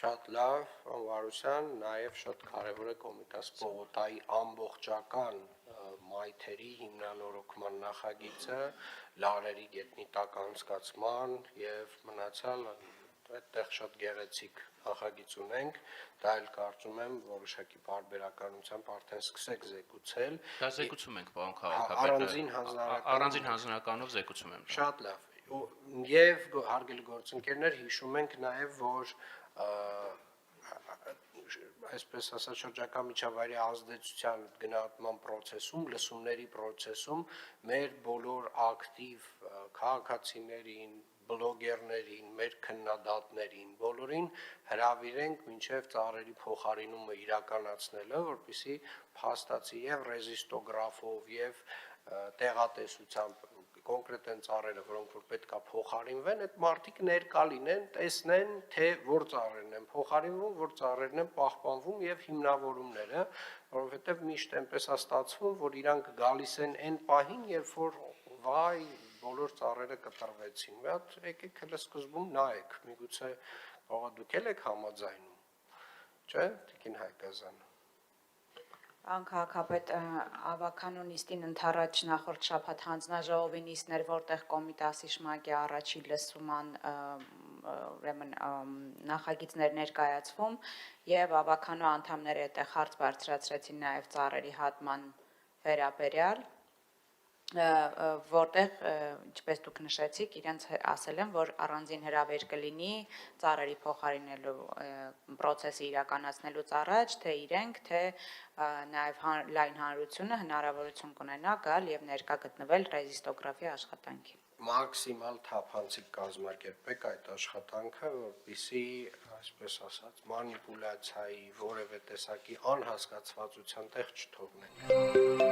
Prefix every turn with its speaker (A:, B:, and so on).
A: Շատ լավ, Վարուշյան, նաև շատ կարևոր է Կոմիտաս Պողոտայի ամբողջական մայթերի հիմնանորոգման նախագիծը, լարերի գետնիտակ անցկացման եւ մնացյալ այդտեղ շատ գեղեցիկ նախագիծ ունենք, դա էլ կարծում եմ որոշակի բարբերականությամբ արդեն սկսեք զեկուցել։
B: Դա զեկուցում ենք, պարոն քաղաքապետ, առանձին հանձնարարականով զեկուցում եմ։
A: Շատ լավ։ Եվ հարգելի գործընկերներ, հիշում ենք նաև, որ այսպես ասած շրջակա միջավայրի ազդեցության գնահատման process-ում, լսումների process-ում մեր բոլոր ակտիվ քաղաքացիներին, բլոգերներին, մեր քննադատներին, բոլորին հրավիրենք մինչև ծառերի փոխարինումը իրականացնելը, որպեսզի փաստացի եւ ռեզիստոգրաֆով եւ տեղատեսությամբ կոնկրետ են ծառերը, որոնք որ պետքա փոխարինվեն, այդ մարդիկ ներկա լինեն, տեսնեն, թե որ ծառերն են փոխարինվում, որ ծառերն են պահպանվում եւ հիմնավորումները, որովհետեւ միշտ այնպես է ստացվում, որ իրանք գալիս են այն պահին, երբ որ վայ բոլոր ծառերը կտրվեցին։ Մի հատ եկեք հենց սկզբում նայեք, միգուցե դուք եք համաձայնում, չէ՞, Տիկին Հայկազյան։
C: Պարոն քաղաքապետ, ավականու նիստին ընդառաջ նախորդ շաբաթ հանձնաժողովի նիստն էր, որտեղ Կոմիտասի շմագի առաջի լսման ուրեմն նախագիծներ ներկայացվում եւ ավականու անդամները այդտեղ հարց բարձրացրեցին նաեւ ծառերի հատման վերաբերյալ, որտեղ, ինչպես դուք նշեցիք, իրենց ասել են, որ առանձին հրավեր կլինի ծառերի փոխարինելու process-ը իրականացնելուց առաջ, թե իրենք, թե նաև լայն հանրությունը հնարավորություն կունենա գալ եւ ներկա գտնվել ռեզիստոգրաֆի աշխատանքի։
A: Մաքսիմալ թափանցիկ կազմակերպեք այդ աշխատանքը, որպեսզի, այսպես ասած, մանիպուլյացիայի որևէ տեսակի անհասկացվածության տեղ չթողնենք։